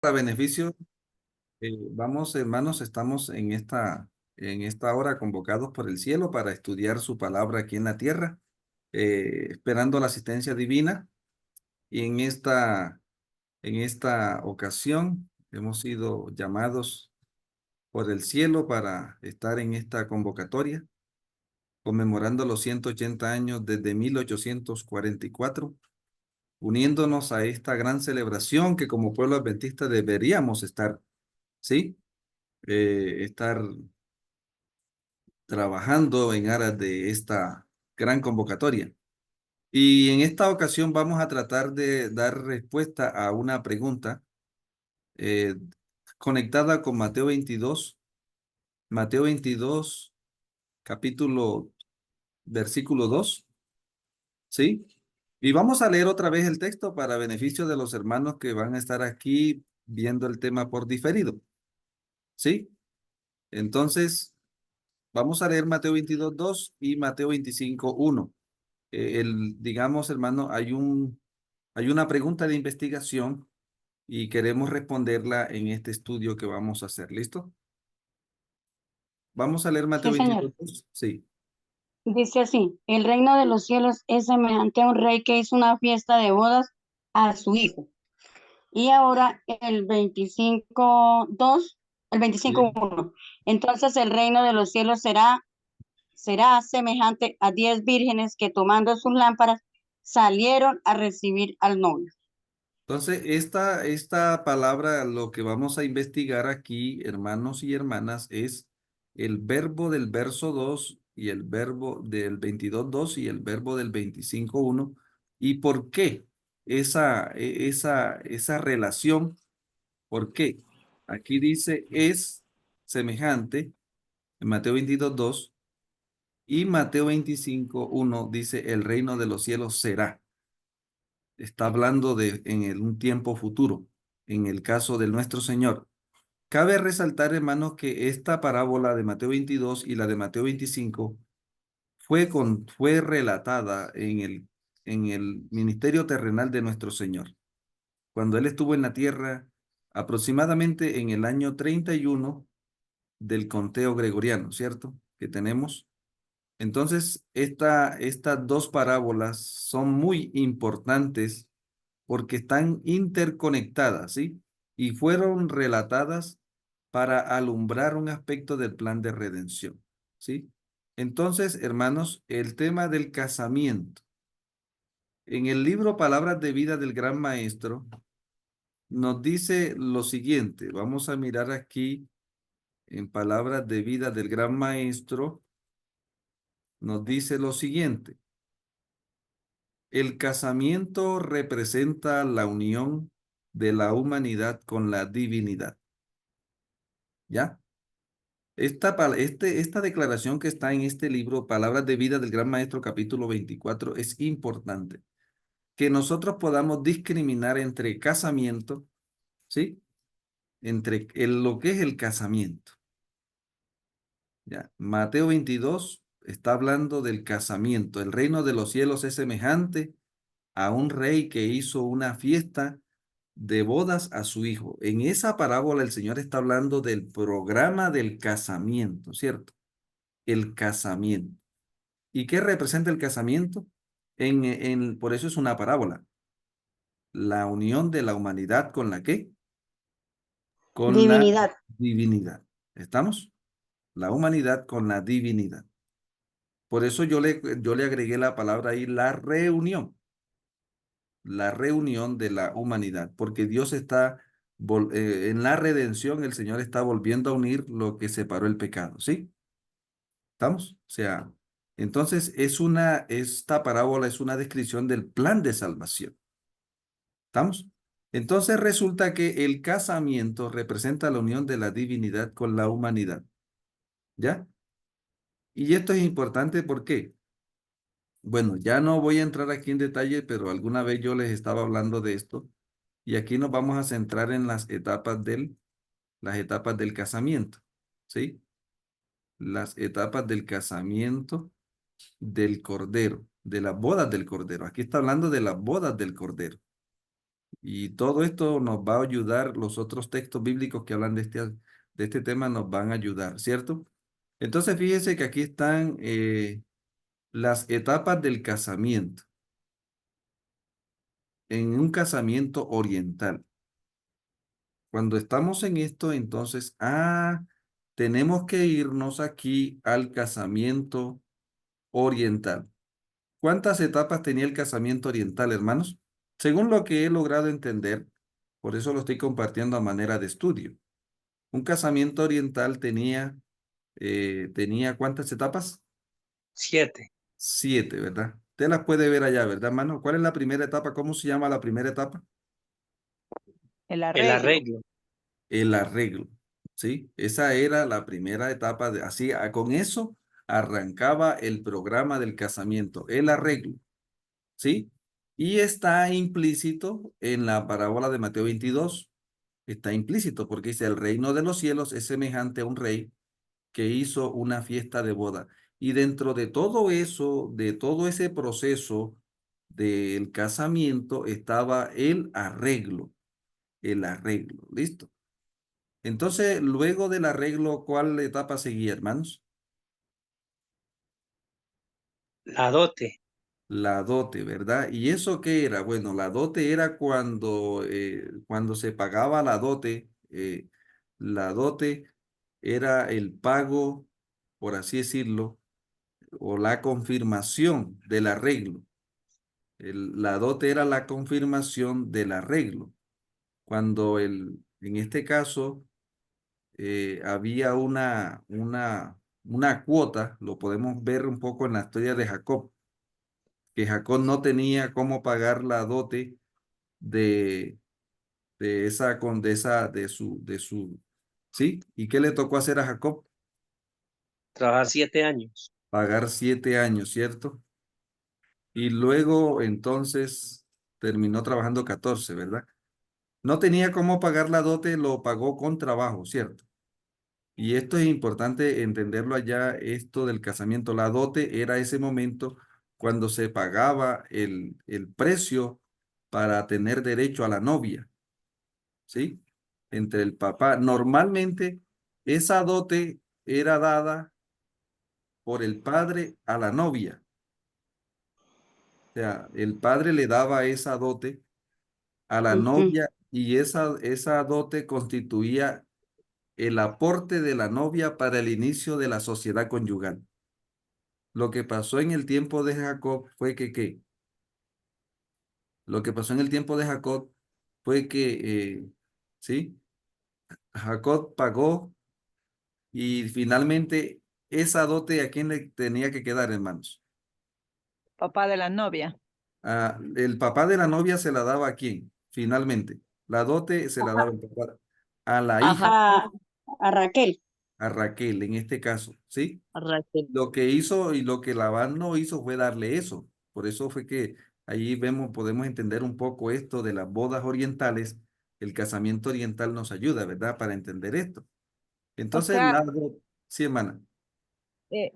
Para beneficio, vamos, hermanos, estamos en esta hora convocados por el cielo para estudiar su palabra aquí en la tierra, esperando la asistencia divina. Y en esta ocasión hemos sido llamados por el cielo para estar en esta convocatoria, conmemorando los 180 años desde 1844, uniéndonos a esta gran celebración que como pueblo adventista deberíamos estar, ¿sí? Estar trabajando en aras de esta gran convocatoria. Y en esta ocasión vamos a tratar de dar respuesta a una pregunta eh, conectada con Mateo 22, capítulo, versículo 2, ¿sí? Y vamos a leer otra vez el texto para beneficio de los hermanos que van a estar aquí viendo el tema por diferido, ¿sí? Entonces, vamos a leer Mateo 22, 2 y Mateo 25, 1. Digamos, hermano, hay una pregunta de investigación y queremos responderla en este estudio que vamos a hacer. ¿Listo? Vamos a leer Mateo Sí, señor. 22, 2. Sí. Dice así, el reino de los cielos es semejante a un rey que hizo una fiesta de bodas a su hijo. Y ahora el 25.2, el Sí. 25.1. Entonces el reino de los cielos será semejante a 10 vírgenes que tomando sus lámparas salieron a recibir al novio. Entonces, esta palabra, lo que vamos a investigar aquí, hermanos y hermanas, es el verbo del verso 2 y el verbo del 22, 2 y el verbo del 25, 1. ¿Y por qué esa relación? ¿Por qué? Aquí dice es semejante en Mateo 22, 2 y Mateo 25, 1 dice el reino de los cielos será. Está hablando de un tiempo futuro, en el caso de nuestro Señor. Cabe resaltar, hermanos, que esta parábola de Mateo 22 y la de Mateo 25 fue relatada en el ministerio terrenal de nuestro Señor. Cuando Él estuvo en la tierra, aproximadamente en el año 31 del conteo gregoriano, ¿cierto? Que tenemos. Entonces, estas dos parábolas son muy importantes porque están interconectadas, ¿sí? Y fueron relatadas para alumbrar un aspecto del plan de redención, ¿sí? Entonces, hermanos, el tema del casamiento. En el libro Palabras de Vida del Gran Maestro, nos dice lo siguiente. Vamos a mirar aquí en Palabras de Vida del Gran Maestro, nos dice lo siguiente. El casamiento representa la unión de la humanidad con la divinidad. ¿Ya? Esta declaración que está en este libro, Palabras de Vida del Gran Maestro, capítulo 24, es importante. Que nosotros podamos discriminar entre casamiento, ¿sí? Entre lo que es el casamiento. ¿Ya? Mateo 22 está hablando del casamiento. El reino de los cielos es semejante a un rey que hizo una fiesta de bodas a su hijo. En esa parábola el Señor está hablando del programa del casamiento, ¿cierto? El casamiento. ¿Y qué representa el casamiento? Por eso es una parábola. La unión de la humanidad con la qué? Con la Divinidad. divinidad. ¿Estamos? La humanidad con la divinidad. Por eso yo le agregué la palabra ahí, la reunión de la humanidad, porque Dios está, en la redención, el Señor está volviendo a unir lo que separó el pecado, ¿sí? ¿Estamos? O sea, entonces esta parábola es una descripción del plan de salvación. ¿Estamos? Entonces resulta que el casamiento representa la unión de la divinidad con la humanidad. ¿Ya? Y esto es importante porque, bueno, ya no voy a entrar aquí en detalle, pero alguna vez yo les estaba hablando de esto. Y aquí nos vamos a centrar en las etapas del casamiento. ¿Sí? Las etapas del casamiento del Cordero, de las bodas del Cordero. Aquí está hablando de las bodas del Cordero. Y todo esto nos va a ayudar, los otros textos bíblicos que hablan de este tema nos van a ayudar, ¿cierto? Entonces fíjese que aquí están las etapas del casamiento, en un casamiento oriental. Cuando estamos en esto, entonces, tenemos que irnos aquí al casamiento oriental. ¿Cuántas etapas tenía el casamiento oriental, hermanos? Según lo que he logrado entender, por eso lo estoy compartiendo a manera de estudio. Un casamiento oriental tenía ¿cuántas etapas? 7. 7, ¿verdad? Usted las puede ver allá, ¿verdad, hermano? ¿Cuál es la primera etapa? ¿Cómo se llama la primera etapa? El El arreglo. arreglo. El arreglo, ¿sí? Esa era la primera etapa así, con eso arrancaba el programa del casamiento, el arreglo, ¿sí? Y está implícito en la parábola de Mateo 22, está implícito porque dice, el reino de los cielos es semejante a un rey que hizo una fiesta de boda. Y dentro de todo eso, de todo ese proceso del casamiento, estaba el arreglo, ¿listo? Entonces, luego del arreglo, ¿cuál etapa seguía, hermanos? La dote. La dote, ¿verdad? ¿Y eso qué era? Bueno, la dote era cuando se pagaba la dote era el pago, por así decirlo, o la confirmación del arreglo. La dote era la confirmación del arreglo. Cuando en este caso, había una cuota, lo podemos ver un poco en la historia de Jacob, que Jacob no tenía cómo pagar la dote de, de esa condesa, ¿sí? ¿Y qué le tocó hacer a Jacob? Trabajar 7 años. Pagar 7 años, ¿cierto? Y luego entonces terminó trabajando 14, ¿verdad? No tenía cómo pagar la dote, lo pagó con trabajo, ¿cierto? Y esto es importante entenderlo allá, esto del casamiento. La dote era ese momento cuando se pagaba el precio para tener derecho a la novia, ¿sí? Entre el papá. Normalmente esa dote era dada por el padre a la novia. O sea, el padre le daba esa dote a la Ujú. novia y esa dote constituía el aporte de la novia para el inicio de la sociedad conyugal. Lo que pasó en el tiempo de Jacob fue que, ¿qué? Lo que pasó en el tiempo de Jacob fue que, ¿sí? Jacob pagó y finalmente esa dote a quién le tenía que quedar, hermanos. Papá de la novia. El papá de la novia se la daba a quién, finalmente. La dote se la daba el papá a la hija, A Raquel. a Raquel en este caso, ¿sí? Raquel. Lo que hizo y lo que Labán no hizo fue darle eso. Por eso fue que ahí podemos entender un poco esto de las bodas orientales. El casamiento oriental nos ayuda, ¿verdad? Para entender esto. O Entonces, sea, sí, hermana. eh,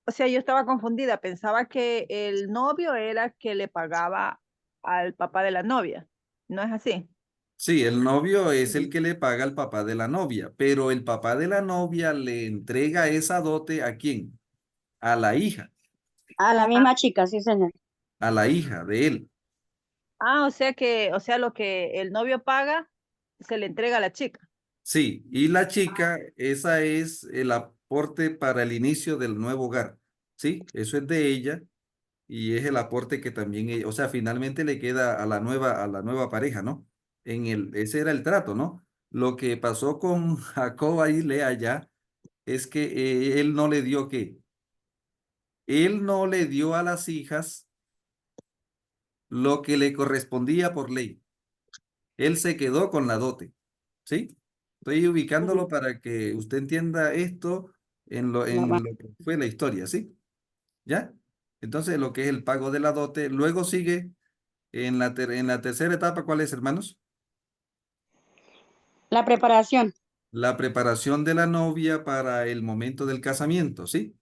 o sea, yo estaba confundida. Pensaba que el novio era que le pagaba al papá de la novia. ¿No es así? Sí, el novio es el que le paga al papá de la novia, pero el papá de la novia le entrega esa dote ¿a quién? A la hija, A la Ah, misma chica, sí, señor. a la hija de él. o sea, lo que el novio paga se le entrega a la chica. Sí, y la chica, esa es el aporte para el inicio del nuevo hogar. Sí, eso es de ella y es el aporte que también, o sea, finalmente le queda a la nueva pareja, ¿no? Ese era el trato, ¿no? Lo que pasó con Jacob ahí, lea ya, es que él no le dio qué. Él no le dio a las hijas lo que le correspondía por ley. Él se quedó con la dote, ¿sí? Estoy ubicándolo Ujú. para que usted entienda esto Va, va. en lo que fue la historia, ¿sí? ¿Ya? Entonces, lo que es el pago de la dote, luego sigue en la tercera etapa, ¿cuál es, hermanos? La preparación. La preparación de la novia para el momento del casamiento, ¿sí?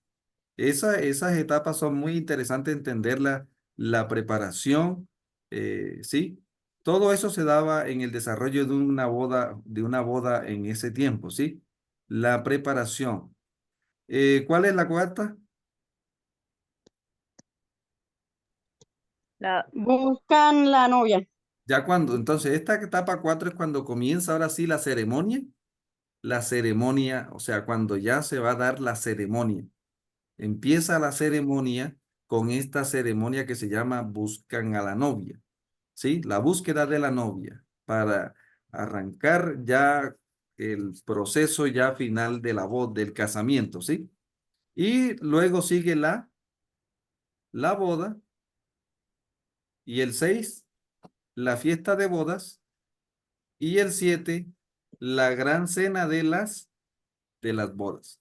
Esas etapas son muy interesantes entenderla, la preparación, ¿sí? Todo eso se daba en el desarrollo de una boda en ese tiempo, ¿sí? La preparación. ¿Cuál es la cuarta? Buscan la novia. Ya cuando, entonces esta etapa 4 es cuando comienza ahora sí la ceremonia. La ceremonia, o sea, cuando ya se va a dar la ceremonia. Empieza la ceremonia con esta ceremonia que se llama buscan a la novia, ¿sí? La búsqueda de la novia para arrancar ya el proceso ya final de la voz del casamiento, ¿sí? Y luego sigue la boda y el 6 la fiesta de bodas y el 7 la gran cena de las bodas.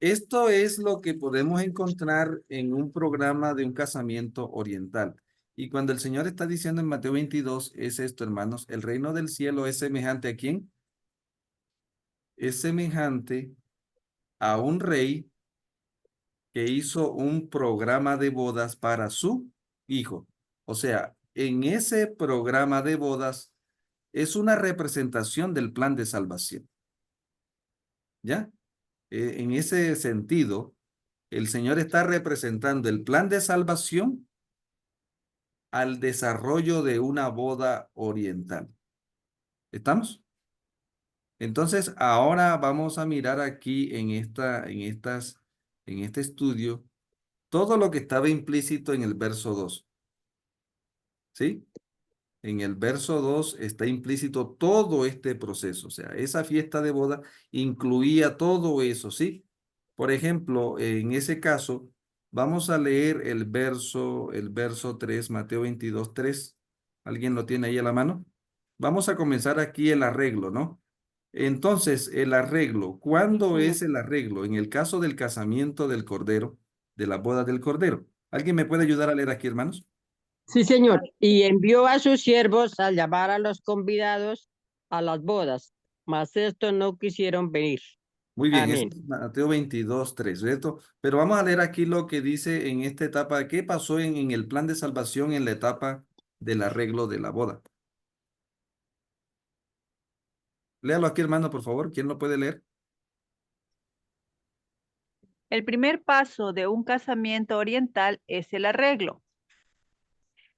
Esto es lo que podemos encontrar en un programa de un casamiento oriental. Y cuando el Señor está diciendo en Mateo 22, es esto, hermanos, el reino del cielo es semejante ¿a quién? Es semejante a un rey que hizo un programa de bodas para su hijo. O sea, en ese programa de bodas es una representación del plan de salvación. ¿Ya? En ese sentido, el Señor está representando el plan de salvación al desarrollo de una boda oriental. ¿Estamos? Entonces, ahora vamos a mirar aquí en este estudio todo lo que estaba implícito en el verso 2. ¿Sí? En el verso 2 está implícito todo este proceso. O sea, esa fiesta de boda incluía todo eso, ¿sí? Por ejemplo, en ese caso, vamos a leer el verso 3, Mateo 22, 3. ¿Alguien lo tiene ahí a la mano? Vamos a comenzar aquí el arreglo, ¿no? Entonces, el arreglo, ¿cuándo Sí, es el arreglo? En el caso del casamiento del cordero, de la boda del cordero. ¿Alguien me puede ayudar a leer aquí, hermanos? Sí, señor. Y envió a sus siervos a llamar a los convidados a las bodas, mas estos no quisieron venir. Muy bien, es Amén. Mateo 22, 3, ¿cierto? Pero vamos a leer aquí lo que dice en esta etapa, qué pasó en el plan de salvación en la etapa del arreglo de la boda. Léalo aquí, hermano, por favor. ¿Quién lo puede leer? El primer paso de un casamiento oriental es el arreglo.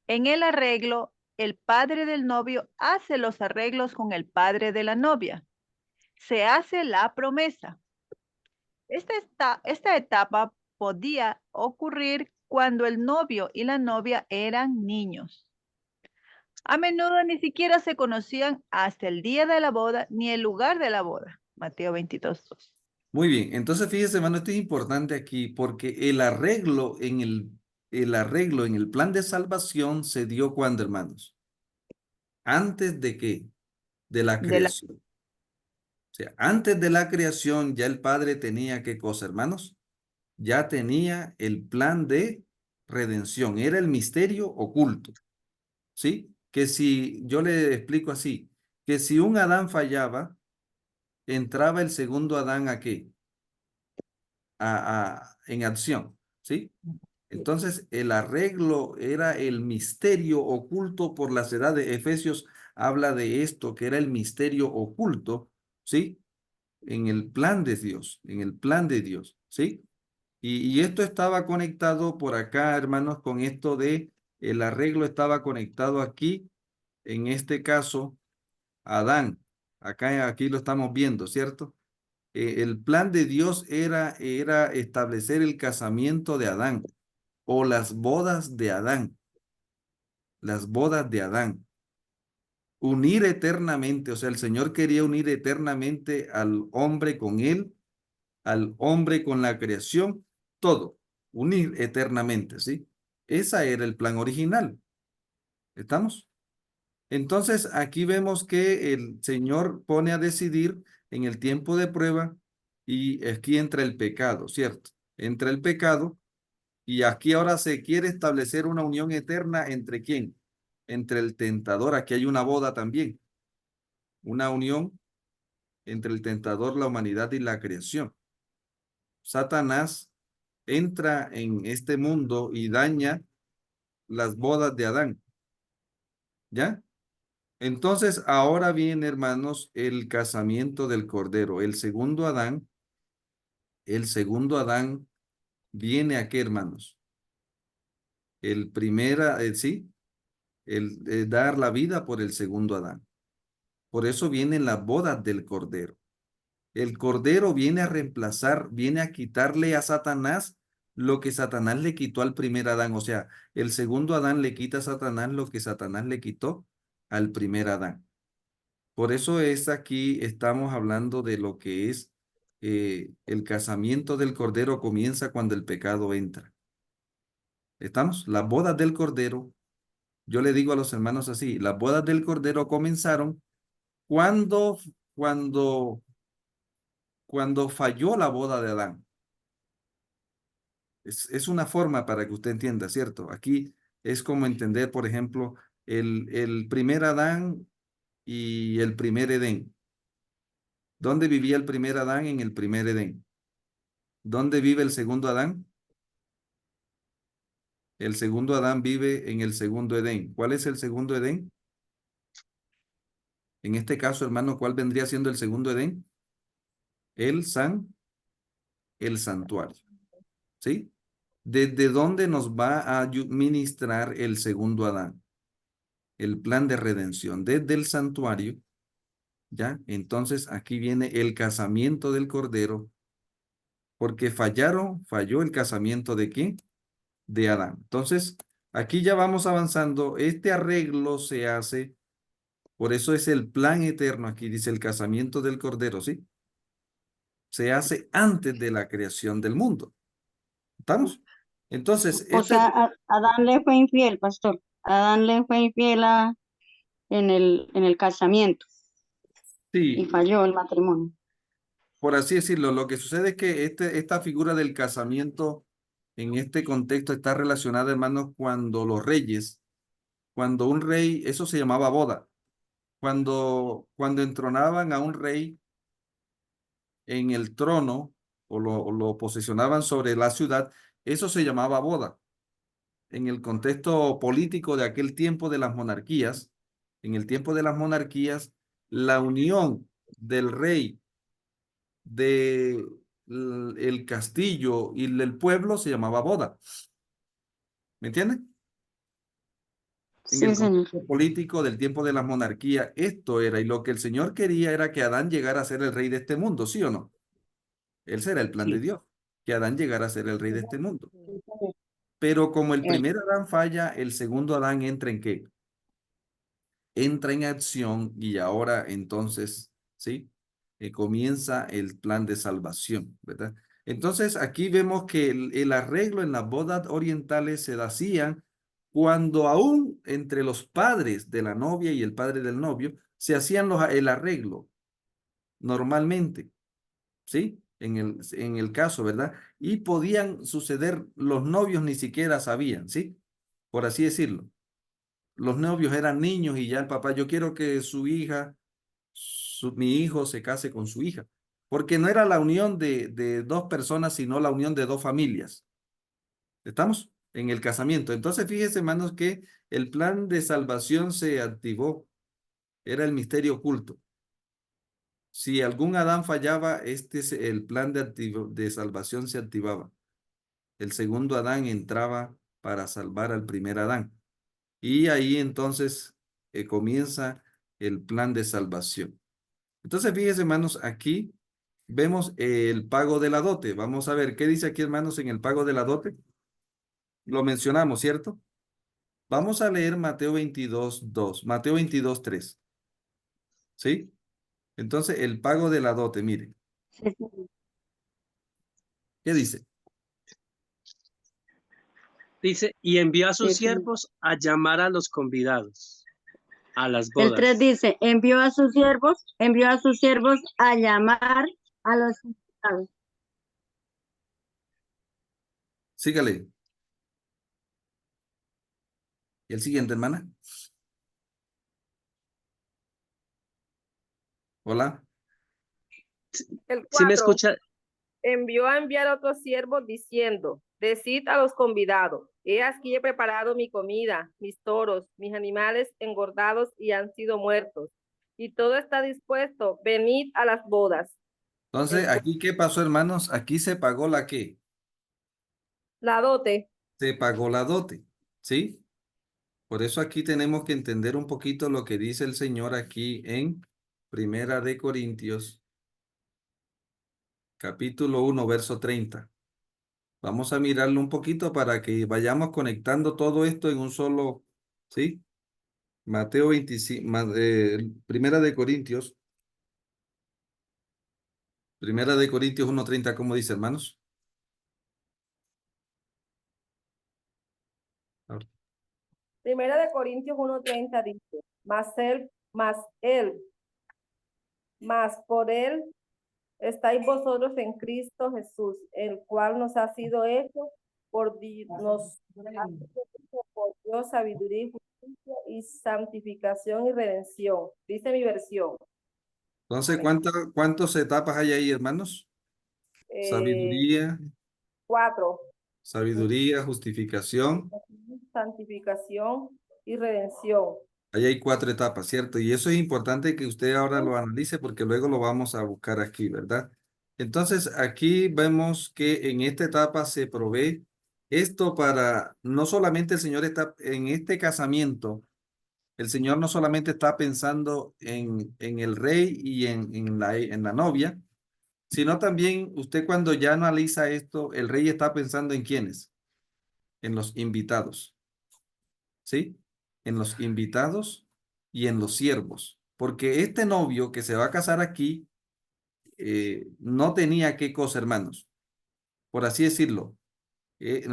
En el arreglo, el padre del novio hace los arreglos con el padre de la novia. Se hace la promesa. Esta etapa podía ocurrir cuando el novio y la novia eran niños. A menudo ni siquiera se conocían hasta el día de la boda ni el lugar de la boda. Mateo 22, 2. Muy bien, entonces fíjese, hermano, esto es importante aquí porque el arreglo en el plan de salvación se dio cuando, hermanos, antes de qué, de la De la, creación. O sea, antes de la creación ya el Padre tenía qué cosa, hermanos, ya tenía el plan de redención, era el misterio oculto, ¿sí? Que si yo le explico así, que si un Adán fallaba, entraba el segundo Adán ¿a qué? En acción, ¿sí? Entonces, el arreglo era el misterio oculto por las edades. Efesios habla de esto, que era el misterio oculto, ¿sí? En el plan de Dios, en el plan de Dios, ¿sí? Y esto estaba conectado por acá, hermanos, con esto de el arreglo estaba conectado aquí, en este caso, Adán. Aquí lo estamos viendo, ¿cierto? El plan de Dios era establecer el casamiento de Adán o las bodas de Adán, las bodas de Adán. Unir eternamente, o sea, el Señor quería unir eternamente al hombre con él, al hombre con la creación, todo, unir eternamente, ¿sí? Ese era el plan original. ¿Estamos? Entonces, aquí vemos que el Señor pone a decidir en el tiempo de prueba y aquí entra el pecado, ¿cierto? Entra el pecado y aquí ahora se quiere establecer una unión eterna entre ¿quién? Entre el tentador. Aquí hay una boda también, una unión entre el tentador, la humanidad y la creación. Satanás entra en este mundo y daña las bodas de Adán. ¿Ya? Entonces, ahora viene, hermanos, el casamiento del Cordero. El segundo Adán viene a qué, hermanos? El primera, sí, el dar la vida por el segundo Adán. Por eso vienen las bodas del Cordero. El Cordero viene a reemplazar, viene a quitarle a Satanás lo que Satanás le quitó al primer Adán. O sea, el segundo Adán le quita a Satanás lo que Satanás le quitó al primer Adán. Por eso es aquí, estamos hablando de lo que es el casamiento del Cordero comienza cuando el pecado entra. ¿Estamos? Las bodas del Cordero, yo le digo a los hermanos así, las bodas del Cordero comenzaron cuando, cuando, cuando falló la boda de Adán. Es una forma para que usted entienda, ¿cierto? Aquí es como entender, por ejemplo, el primer Adán y el primer Edén. ¿Dónde vivía el primer Adán? En el primer Edén. ¿Dónde vive el segundo Adán? El segundo Adán vive en el segundo Edén. ¿Cuál es el segundo Edén? En este caso, hermano, ¿cuál vendría siendo el segundo Edén? El santuario. ¿Sí? ¿Desde dónde nos va a ministrar el segundo Adán? El plan de redención. Desde el santuario. ¿Ya? Entonces aquí viene el casamiento del Cordero. Porque falló el casamiento ¿de quién? De Adán. Entonces, aquí ya vamos avanzando. Este arreglo se hace. Por eso es el plan eterno. Aquí dice el casamiento del Cordero, ¿sí? Se hace antes de la creación del mundo. ¿Estamos? Entonces, O sea, Adán le fue infiel, pastor. Adán le fue infiel en el casamiento y sí, falló el matrimonio. por así decirlo, lo que sucede es que esta figura del casamiento en este contexto está relacionada, hermanos, cuando los reyes, cuando un rey, eso se llamaba boda, cuando entronaban a un rey en el trono o lo posesionaban sobre la ciudad, eso se llamaba boda. En el contexto político de aquel tiempo de las monarquías, en el tiempo de las monarquías, la unión del rey de el castillo y el pueblo se llamaba boda. ¿Me entiendes? En Sí, el señor. contexto político del tiempo de las monarquías, esto era, y lo que el Señor quería era que Adán llegara a ser el rey de este mundo, ¿sí o no? Ese era el plan de Sí. Dios, que Adán llegara a ser el rey de este mundo. Pero como el Eh, primer Adán falla, el segundo Adán entra en ¿qué? Entra en acción y ahora entonces, ¿sí? Comienza el plan de salvación, ¿verdad? Entonces aquí vemos que el arreglo en las bodas orientales se hacían cuando aún entre los padres de la novia y el padre del novio se hacían el arreglo normalmente, ¿sí? En el caso, ¿verdad? Y podían suceder, los novios ni siquiera sabían, ¿sí? Por así decirlo. Los novios eran niños y ya el papá, yo quiero que su hija, mi hijo se case con su hija, porque no era la unión de dos personas, sino la unión de dos familias. ¿Estamos? En el casamiento. Entonces, fíjese, hermanos, que el plan de salvación se activó. Era el misterio oculto. Si algún Adán fallaba, el plan de salvación se activaba. El segundo Adán entraba para salvar al primer Adán. Y ahí entonces comienza el plan de salvación. Entonces, fíjense, hermanos, aquí vemos el pago de la dote. Vamos a ver, ¿qué dice aquí, hermanos, en el pago de la dote? Lo mencionamos, ¿cierto? Vamos a leer Mateo 22:2, Mateo 22:3. ¿Sí? Entonces, el pago de la dote, mire, sí, sí. ¿qué dice? Dice, y envió a sus Sí, sí. siervos a llamar a los convidados a las El 3 bodas. dice, envió a sus siervos a llamar a los invitados. Sígale. ¿Y el siguiente, hermana? Hola. El ¿Sí me 4. escucha? Envió a enviar a otros siervos diciendo, decid a los convidados, He aquí he preparado mi comida, mis toros, mis animales engordados y han sido muertos. Y todo está dispuesto. Venid a las bodas. Entonces, ¿aquí qué pasó, hermanos? Aquí se pagó la qué. La dote. Se pagó la dote, ¿sí? Por eso aquí tenemos que entender un poquito lo que dice el Señor aquí en Primera de Corintios, capítulo 1, verso 30. Vamos a mirarlo un poquito para que vayamos conectando todo esto en un solo, ¿sí? Mateo 25, Primera de Corintios 1:30, ¿cómo dice, hermanos? Primera de Corintios 1:30 dice, mas por él estáis vosotros en Cristo Jesús, el cual nos ha sido hecho por por Dios sabiduría y justicia y santificación y redención. Dice mi versión. Entonces, ¿cuántas etapas hay ahí, hermanos? Eh, Sabiduría, 4. justificación. Santificación y redención. Ahí hay 4 etapas, ¿cierto? Y eso es importante que usted ahora lo analice porque luego lo vamos a buscar aquí, ¿verdad? Entonces, aquí vemos que en esta etapa se provee esto para, no solamente el Señor está en este casamiento, el Señor no solamente está pensando en el rey y en la novia, sino también usted cuando ya analiza esto, el rey está pensando en quiénes, en los invitados, ¿sí? En los invitados y en los siervos, porque este novio que se va a casar aquí no tenía qué cosa, hermanos, por así decirlo,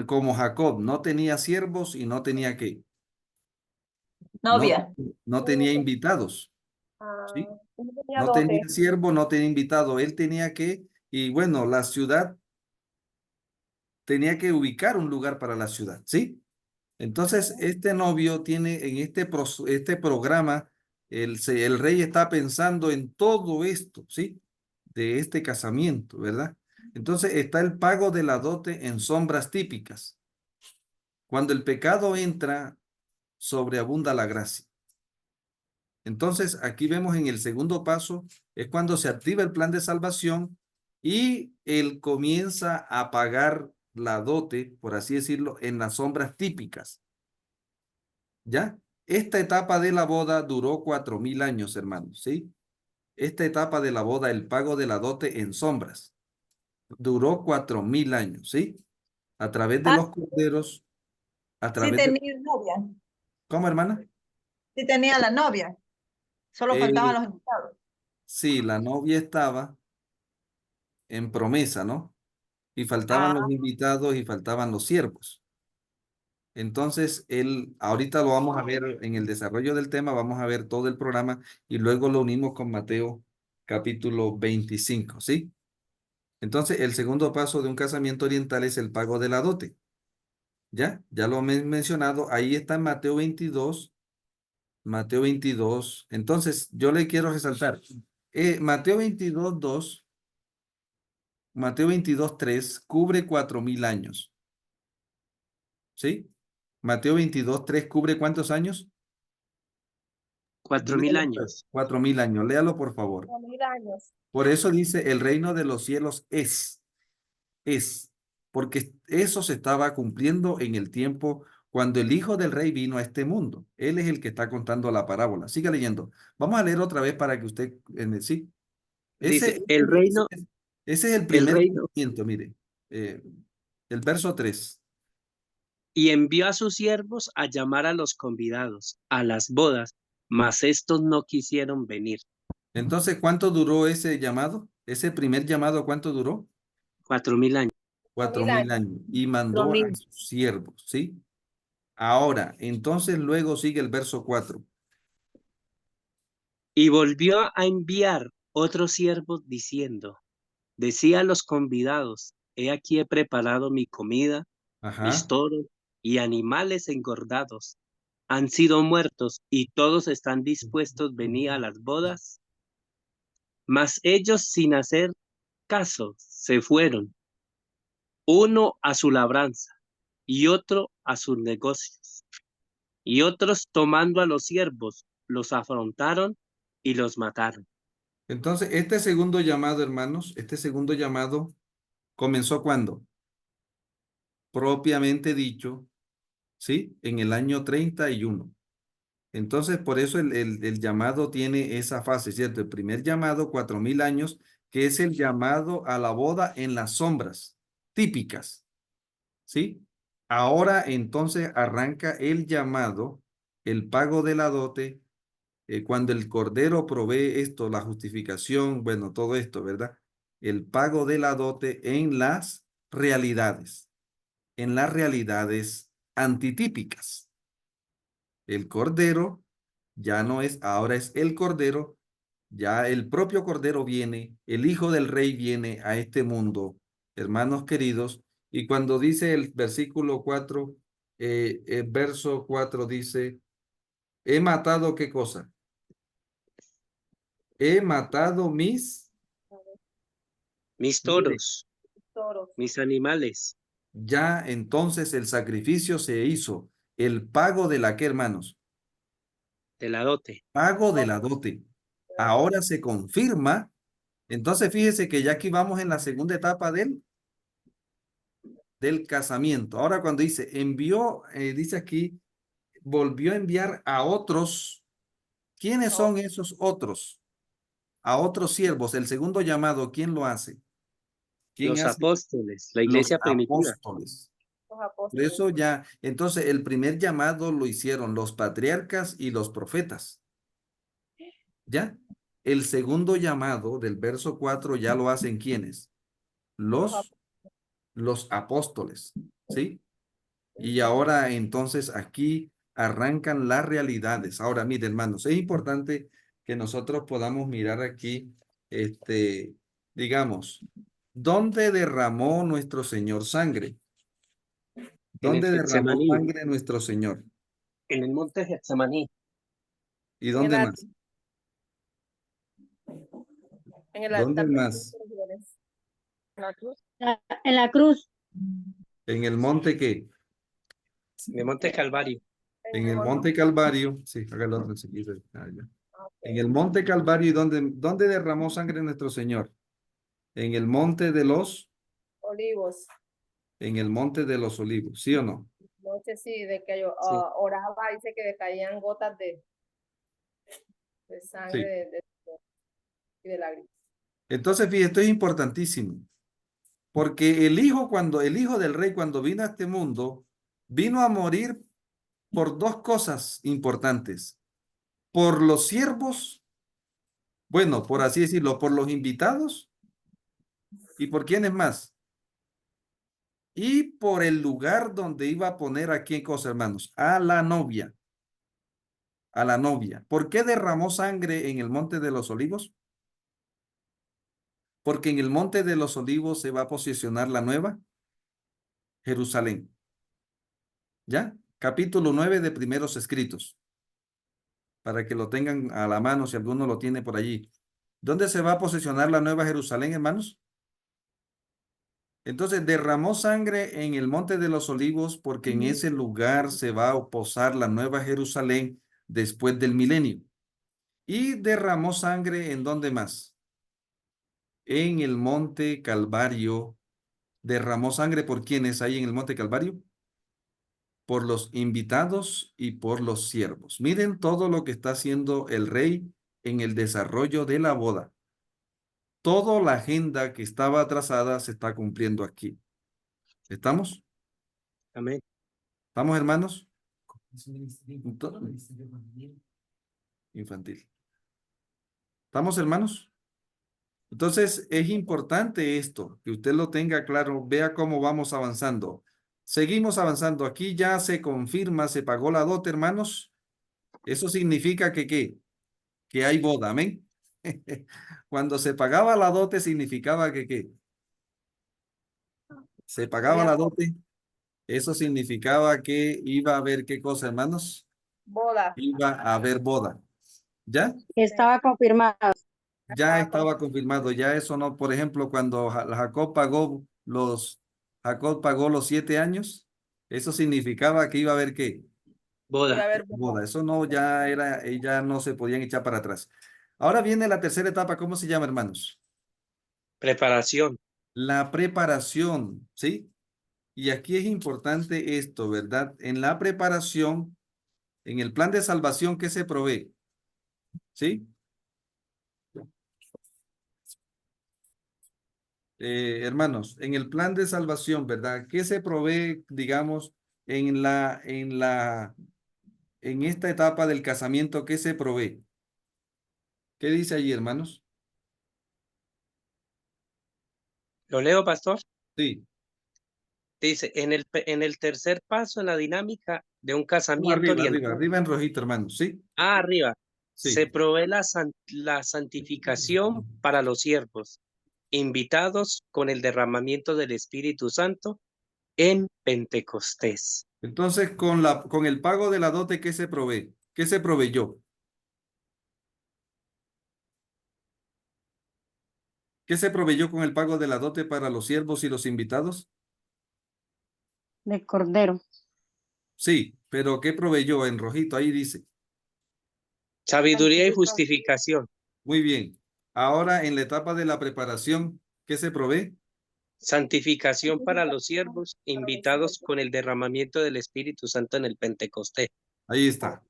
como Jacob, no tenía siervos y no tenía qué, no, Novia. no tenía invitados, ¿sí? No tenía No tenía dote. siervo, no tenía invitado, él tenía que, y bueno, la ciudad tenía que ubicar un lugar para la ciudad, ¿sí? Entonces, este novio tiene en este programa, el rey está pensando en todo esto, ¿sí? De este casamiento, ¿verdad? Entonces, está el pago de la dote en sombras típicas. Cuando el pecado entra, sobreabunda la gracia. Entonces, aquí vemos en el segundo paso, es cuando se activa el plan de salvación y él comienza a pagar la dote, por así decirlo, en las sombras típicas. ¿Ya? Esta etapa de la boda duró 4.000 años, hermanos, ¿sí? Esta etapa de la boda, el pago de la dote en sombras, duró 4.000 años, ¿sí? A través de Ah, los corderos, a sí través de... tenía novia. ¿Cómo, hermana? Sí tenía la novia. Solo faltaban Eh, los invitados. sí, la novia estaba en promesa, ¿no? Y faltaban los Ah, invitados y faltaban los siervos. Entonces, ahorita lo vamos a ver en el desarrollo del tema, vamos a ver todo el programa y luego lo unimos con Mateo capítulo 25, ¿sí? Entonces, el segundo paso de un casamiento oriental es el pago de la dote. ¿Ya? Ya lo he mencionado, ahí está en Mateo 22, Mateo 22. Entonces, yo le quiero resaltar, Mateo 22:2, Mateo 22:3 cubre 4.000 años, ¿sí? Mateo 22:3 cubre ¿cuántos años? 4.000 Léalo, pues, años. 4.000 años, léalo por favor. 4.000 años. Por eso dice, el reino de los cielos es, porque eso se estaba cumpliendo en el tiempo cuando el Hijo del Rey vino a este mundo. Él es el que está contando la parábola. Siga leyendo. Vamos a leer otra vez para que usted, sí. Dice, Ese, el ese, reino, ese es el el primer reino, movimiento, mire. El verso 3. y envió a sus siervos a llamar a los convidados a las bodas, mas estos no quisieron venir. Entonces, ¿cuánto duró ese llamado? Ese primer llamado, ¿cuánto duró? 4.000 años. 4.000 años. Y mandó a 4.000. sus siervos, ¿sí? Ahora, entonces luego sigue el verso 4. Y volvió a enviar otros siervos diciendo, decía a los convidados, he aquí he preparado mi comida, mis Ajá. toros y animales engordados. Han sido muertos y todos están dispuestos a venir a las bodas. Mas ellos sin hacer caso se fueron, uno a su labranza y otro a sus negocios. Y otros, tomando a los siervos, los afrontaron y los mataron. Entonces, este segundo llamado, hermanos, este segundo llamado comenzó ¿cuándo? Propiamente dicho, ¿sí? En el año 31. Entonces, por eso el llamado tiene esa fase, ¿cierto? El primer llamado, 4000 años, que es el llamado a la boda en las sombras típicas, ¿sí? Ahora entonces arranca el llamado, el pago de la dote, cuando el cordero provee esto, la justificación, bueno, todo esto, ¿verdad? El pago de la dote en las realidades antitípicas. El cordero ya no es, ahora es el cordero, ya el propio cordero viene, el hijo del rey viene a este mundo, hermanos queridos, y cuando dice el versículo 4, el verso 4 dice, he matado ¿qué cosa? He matado mis, Mis mire, toros, Toros. mis animales, ya entonces el sacrificio se hizo, el pago de la que, hermanos, de la dote. pago de la dote. Ahora se confirma. Entonces fíjese que ya aquí vamos en la segunda etapa del casamiento. Ahora cuando dice envió, dice aquí, volvió a enviar a otros. ¿Quiénes son esos otros? A otros siervos. El segundo llamado, ¿quién lo hace? ¿Quién Los hace? apóstoles, la Los iglesia primitiva. apóstoles. Los Por apóstoles. eso ya, entonces el primer llamado lo hicieron los patriarcas y los profetas. ¿Ya? El segundo llamado del verso 4 ya lo hacen ¿quiénes? Los apóstoles, ¿sí? Y ahora entonces aquí arrancan las realidades. Ahora, mire, hermanos, es importante que nosotros podamos mirar aquí, digamos, ¿dónde derramó nuestro Señor sangre? En el ¿Dónde derramó Getsemaní, sangre nuestro Señor? en el monte Getsemaní, ¿Y En dónde el, más? en el ¿Dónde altar de más? transgresiones. La cruz. En la cruz. ¿En el monte qué? en el monte Calvario. En el monte Calvario. Sí, hágalo enseguida. Ya. Ok. En el monte Calvario, ¿y dónde derramó sangre nuestro Señor? En el monte de los, Olivos. en el monte de los olivos, ¿sí o no? Noche sí, de que yo Sí. oraba, dice que le caían gotas de sangre Sí. y de lágrimas. Entonces, fíjate, esto es importantísimo, porque el hijo del rey, cuando vino a este mundo, vino a morir por dos cosas importantes. Por los siervos, bueno, por así decirlo, por los invitados, y por quiénes más. Y por el lugar donde iba a poner a quién cosa, hermanos, a la novia. A la novia. ¿Por qué derramó sangre en el monte de los olivos? Porque en el monte de los olivos se va a posicionar la nueva Jerusalén. ¿Ya? Capítulo 9 de Primeros Escritos. Para que lo tengan a la mano si alguno lo tiene por allí. ¿Dónde se va a posicionar la nueva Jerusalén, hermanos? Entonces derramó sangre en el monte de los olivos porque en ese lugar se va a posar la nueva Jerusalén después del milenio. Y derramó sangre ¿en dónde más? En el monte Calvario. ¿Derramó sangre por quiénes hay en el monte Calvario? Por los invitados y por los siervos. Miren todo lo que está haciendo el rey en el desarrollo de la boda. Toda la agenda que estaba atrasada se está cumpliendo aquí. ¿Estamos? Amén. ¿Estamos, hermanos? Infantil. ¿Estamos, hermanos? Entonces, es importante esto, que usted lo tenga claro, vea cómo vamos avanzando. Seguimos avanzando. Aquí ya se confirma, se pagó la dote, hermanos. Eso significa que, ¿qué? Que hay boda, amén. Cuando se pagaba la dote significaba que, ¿qué? Se pagaba la dote. Eso significaba que iba a haber, ¿qué cosa, hermanos? Boda. Iba a haber boda. ¿Ya? Estaba confirmado. Ya estaba confirmado, ya eso no, por ejemplo, cuando Jacob pagó los 7 años, Eso significaba que iba a haber ¿qué? Y Boda. a ver, Boda. Eso no, ya era, ya no se podían echar para atrás. Ahora viene la tercera etapa. ¿Cómo se llama, hermanos? Preparación. La preparación, ¿sí? Y aquí es importante esto, ¿verdad? En la preparación, en el plan de salvación, ¿qué se provee? ¿Sí? Hermanos, en el plan de salvación, ¿verdad? ¿Qué se provee, digamos, en esta etapa del casamiento? ¿Qué se provee? ¿Qué dice allí, hermanos? ¿Lo leo, pastor? Sí, Dice, en el tercer paso en la dinámica de un casamiento arriba, arriba, oriental. arriba en rojito, hermanos, ¿sí? Arriba. Sí. Se provee la santificación para los siervos, invitados con el derramamiento del Espíritu Santo en Pentecostés. Entonces, con el pago de la dote, ¿qué se provee? ¿Qué se proveyó? ¿Qué se proveyó con el pago de la dote para los siervos y los invitados? De cordero. Sí, pero ¿qué proveyó en rojito? Ahí dice. Sabiduría y justificación. Muy bien. Ahora en la etapa de la preparación, ¿qué se provee? Santificación para los siervos, invitados con el derramamiento del Espíritu Santo en el Pentecostés. Ahí está.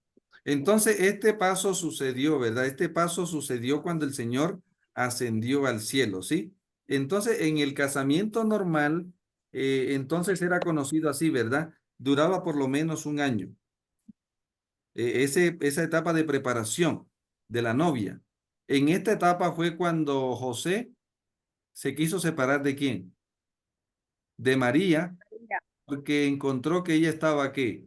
Entonces, este paso sucedió, ¿verdad? Este paso sucedió cuando el Señor ascendió al cielo, ¿sí? Entonces, en el casamiento normal, entonces era conocido así, ¿verdad? Duraba por lo menos un año. Esa etapa de preparación de la novia. En esta etapa fue cuando José se quiso separar ¿de quién? De María, porque encontró que ella estaba, ¿qué?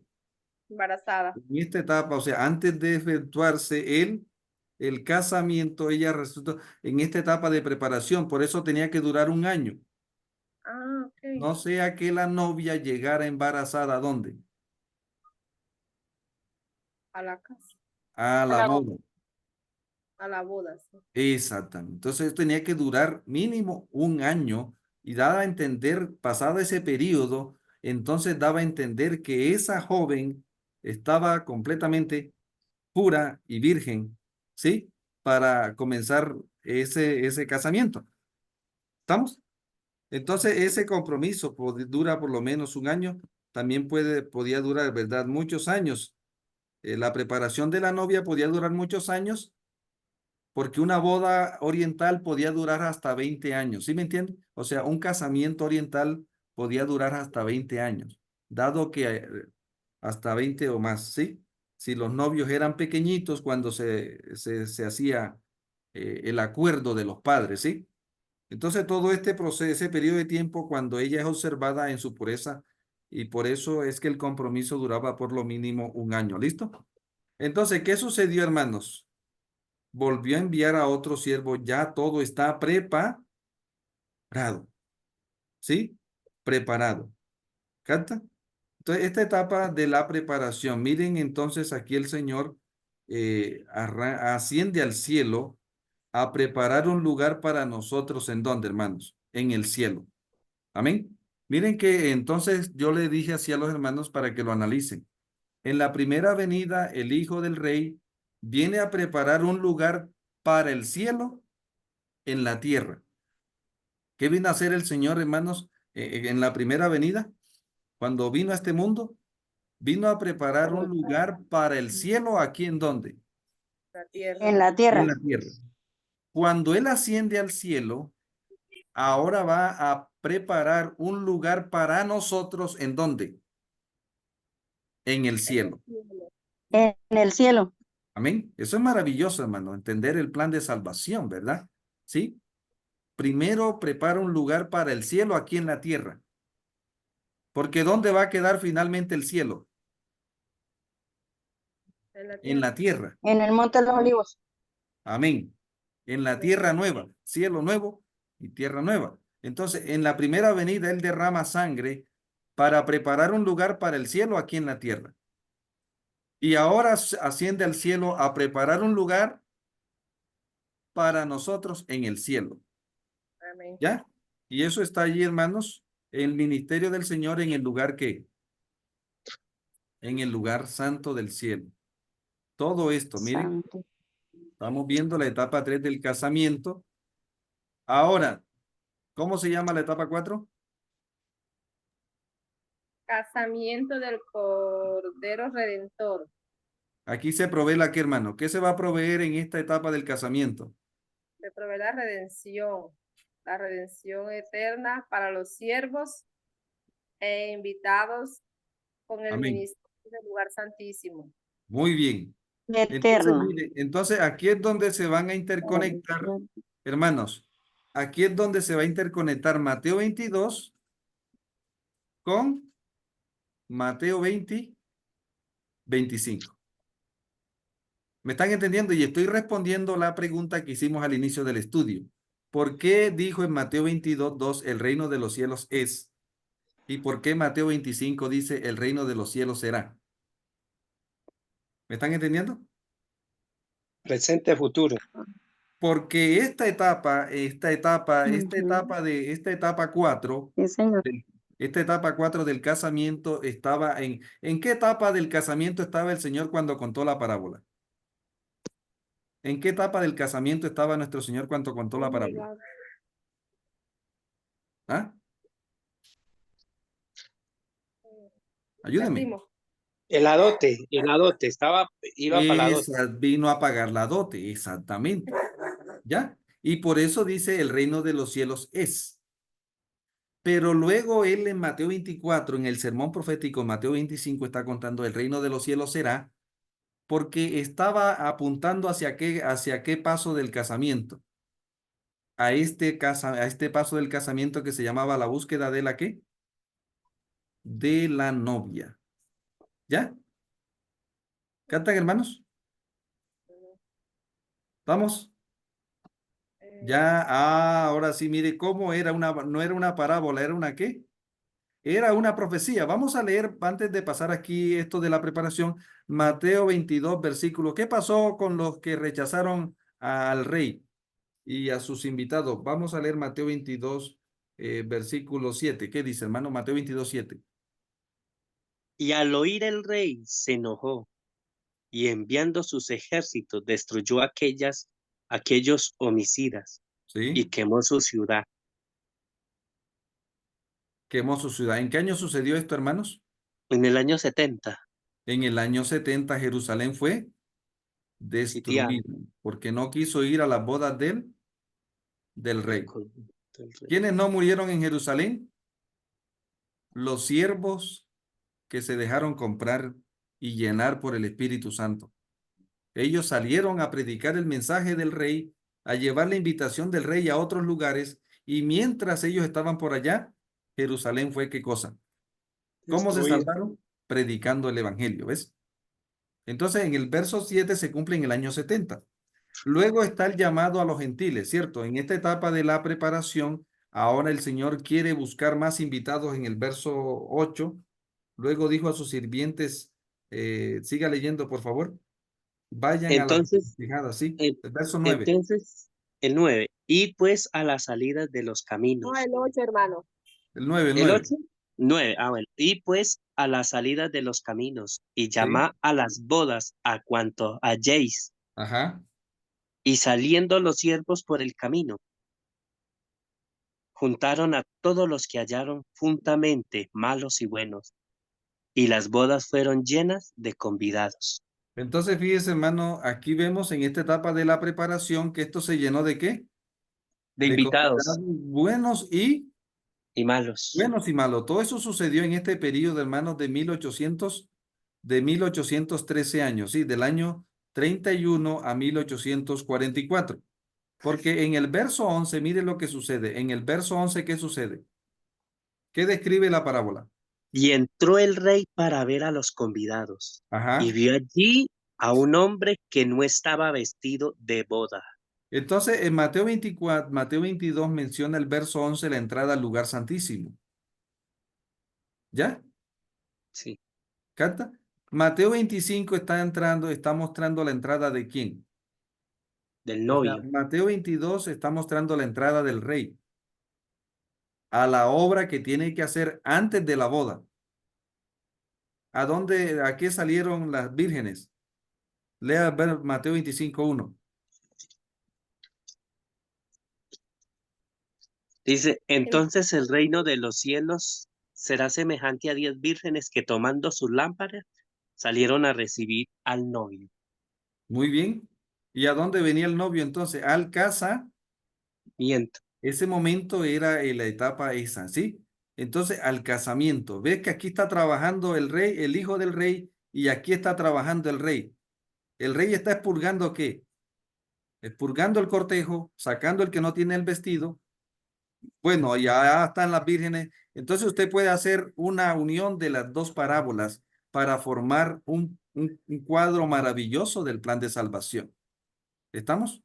embarazada. En esta etapa, o sea, antes de efectuarse el casamiento, ella resultó en esta etapa de preparación, por eso tenía que durar un año. Ah, ok. No sea que la novia llegara embarazada, ¿a dónde? A la casa, A la boda. a la boda, sí. Exactamente. Entonces tenía que durar mínimo un año y daba a entender, pasado ese periodo, entonces daba a entender que esa joven estaba completamente pura y virgen, ¿sí? Para comenzar ese casamiento. ¿Estamos? Entonces ese compromiso dura por lo menos un año, también podía durar, ¿verdad? Muchos años. La preparación de la novia podía durar muchos años porque una boda oriental podía durar hasta 20 años, ¿sí me entiende? O sea, un casamiento oriental podía durar hasta 20 años, dado que hasta 20 o más, ¿sí? Si los novios eran pequeñitos cuando se hacía el acuerdo de los padres, ¿sí? Entonces todo este proceso, ese periodo de tiempo cuando ella es observada en su pureza y por eso es que el compromiso duraba por lo mínimo un año, ¿listo? Entonces, ¿qué sucedió, hermanos? Volvió a enviar a otro siervo, ya todo está preparado, ¿sí? Preparado. ¿Capta? Entonces, esta etapa de la preparación, miren entonces aquí el Señor asciende al cielo a preparar un lugar para nosotros, ¿en dónde, hermanos? En el cielo. Amén. Miren que entonces yo le dije así a los hermanos para que lo analicen. En la primera venida, el Hijo del Rey viene a preparar un lugar para el cielo en la tierra. ¿Qué vino a hacer el Señor, hermanos, en la primera venida? Cuando vino a este mundo, vino a preparar un lugar para el cielo, ¿aquí en dónde? La tierra. En la En tierra. la tierra. Cuando Él asciende al cielo, ahora va a preparar un lugar para nosotros, ¿en dónde? En el cielo. En el cielo. Amén. Eso es maravilloso, hermano, entender el plan de salvación, ¿verdad? ¿Sí? Primero prepara un lugar para el cielo aquí en la tierra. Porque ¿dónde va a quedar finalmente el cielo? En la En tierra. la tierra. En el monte de los olivos. Amén. En la tierra nueva, cielo nuevo y tierra nueva. Entonces, en la primera venida, Él derrama sangre para preparar un lugar para el cielo aquí en la tierra. Y ahora asciende al cielo a preparar un lugar para nosotros en el cielo. Amén. ¿Ya? Y eso está allí, hermanos, el ministerio del Señor en el lugar que en el lugar santo del cielo. Todo esto, miren, Santo. estamos viendo la etapa 3 del casamiento. Ahora, ¿cómo se llama la etapa 4? Casamiento del Cordero Redentor. Aquí se provee la que, hermano. ¿Qué se va a proveer en esta etapa del casamiento? Se provee la redención eterna para los siervos e invitados con el Amén. ministerio del lugar santísimo. Muy bien. Entonces, Eterno. mire, entonces aquí es donde se van a interconectar, hermanos. Aquí es donde se va a interconectar Mateo 22 con Mateo 25. ¿Me están entendiendo? Y estoy respondiendo la pregunta que hicimos al inicio del estudio. ¿Por qué dijo en Mateo 22:2 el reino de los cielos es? ¿Y por qué Mateo 25 dice el reino de los cielos será? ¿Me están entendiendo? Presente, futuro. Porque esta etapa Ujú. 4, Sí, señor. esta etapa 4 del casamiento estaba ¿en qué etapa del casamiento estaba el Señor cuando contó la parábola? ¿En qué etapa del casamiento estaba nuestro Señor cuando contó la parábola? ¿Ah? Ayúdeme. Repetimos. El adote, iba para la dote. Esa vino a pagar la dote, exactamente. ¿Ya? Y por eso dice el reino de los cielos es. Pero luego él en Mateo 24, en el sermón profético, en Mateo 25, está contando el reino de los cielos será, porque estaba apuntando hacia qué paso del casamiento. A este paso del casamiento que se llamaba la búsqueda de la ¿qué? De la novia. ¿Ya? ¿Cantan, hermanos? ¿Vamos? Ya, ahora sí, mire cómo no era una parábola, era una ¿qué? Era una profecía. Vamos a leer, antes de pasar aquí esto de la preparación, Mateo 22, versículo. ¿Qué pasó con los que rechazaron al rey y a sus invitados? Vamos a leer Mateo 22, versículo 7. ¿Qué dice, hermano? Mateo 22, 7. Y al oír el rey se enojó y enviando sus ejércitos destruyó aquellos homicidas y ¿Sí? quemó su ciudad. Quemó su ciudad. ¿En qué año sucedió esto, hermanos? En el año 70, En el año 70 Jerusalén fue sitiada destruida porque no quiso ir a las bodas del del, rey. col- del rey. ¿Quiénes no murieron en Jerusalén? Los siervos que se dejaron comprar y llenar por el Espíritu Santo. Ellos salieron a predicar el mensaje del rey, a llevar la invitación del rey a otros lugares, y mientras ellos estaban por allá, Jerusalén fue ¿qué cosa? ¿Cómo se Destruida. salvaron? Predicando el evangelio, ¿ves? Entonces, en el verso 7 se cumple en el año 70. Luego está el llamado a los gentiles, ¿cierto? En esta etapa de la preparación, ahora el Señor quiere buscar más invitados en el verso 8. Luego dijo a sus sirvientes, siga leyendo, por favor. Vayan a las Entonces, fijadas, ¿sí? en- El verso 9. entonces, el 9. Y pues a la salida de los No, caminos. el 8, hermano. El 9, el El 9. 8, 9. Ah, bueno. Y pues a la salida de los caminos y Sí. llama a las bodas a cuanto halléis. Ajá. Y saliendo los siervos por el camino, juntaron a todos los que hallaron juntamente, malos y buenos, y las bodas fueron llenas de convidados, Entonces, fíjese, hermano, aquí vemos en esta etapa de la preparación que esto se llenó ¿de qué? de De convidados invitados y malos. buenos y malos. Todo eso sucedió en este periodo, hermanos, de 1813 años, ¿sí? Del año 31 a 1844. Porque en el verso 11, mire lo que sucede. En el verso 11, ¿qué sucede? ¿Qué describe la parábola? Y entró el rey para ver a los convidados, y Ajá. vio allí a un hombre que no estaba vestido de boda. Entonces, en Mateo 24, Mateo 22 menciona el verso 11, la entrada al lugar santísimo. ¿Ya? Sí, ¿Canta? Mateo 25 está mostrando la entrada de quién. del O sea, novio. Mateo 22 está mostrando la entrada del rey a la obra que tiene que hacer antes de la boda. ¿A qué salieron las vírgenes? Lea Mateo 25:1. Dice, entonces el reino de los cielos será semejante a 10 vírgenes que tomando sus lámparas salieron a recibir al novio. Muy bien. ¿Y a dónde venía el novio entonces? Al casa. Miento. Ese momento era la etapa esa, ¿sí? Entonces, al casamiento. ¿Ves que aquí está trabajando el rey, el hijo del rey, y aquí está trabajando el rey? El rey está expurgando ¿qué? Expurgando el cortejo, sacando el que no tiene el vestido. Bueno, ya están las vírgenes. Entonces usted puede hacer una unión de las dos parábolas para formar un cuadro maravilloso del plan de salvación. ¿Estamos?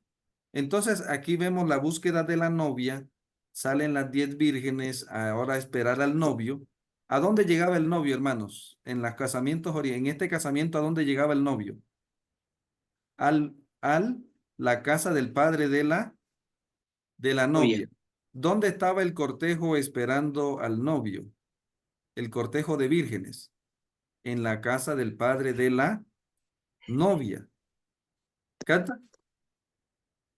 Entonces aquí vemos la búsqueda de la novia. Salen las 10 vírgenes ahora a esperar al novio. ¿A dónde llegaba el novio, hermanos? En los casamientos, en este casamiento, ¿a dónde llegaba el novio? Al la casa del padre de la novia. Novia. ¿Dónde estaba el cortejo esperando al novio? El cortejo de vírgenes. En la casa del padre de la novia. ¿Cata?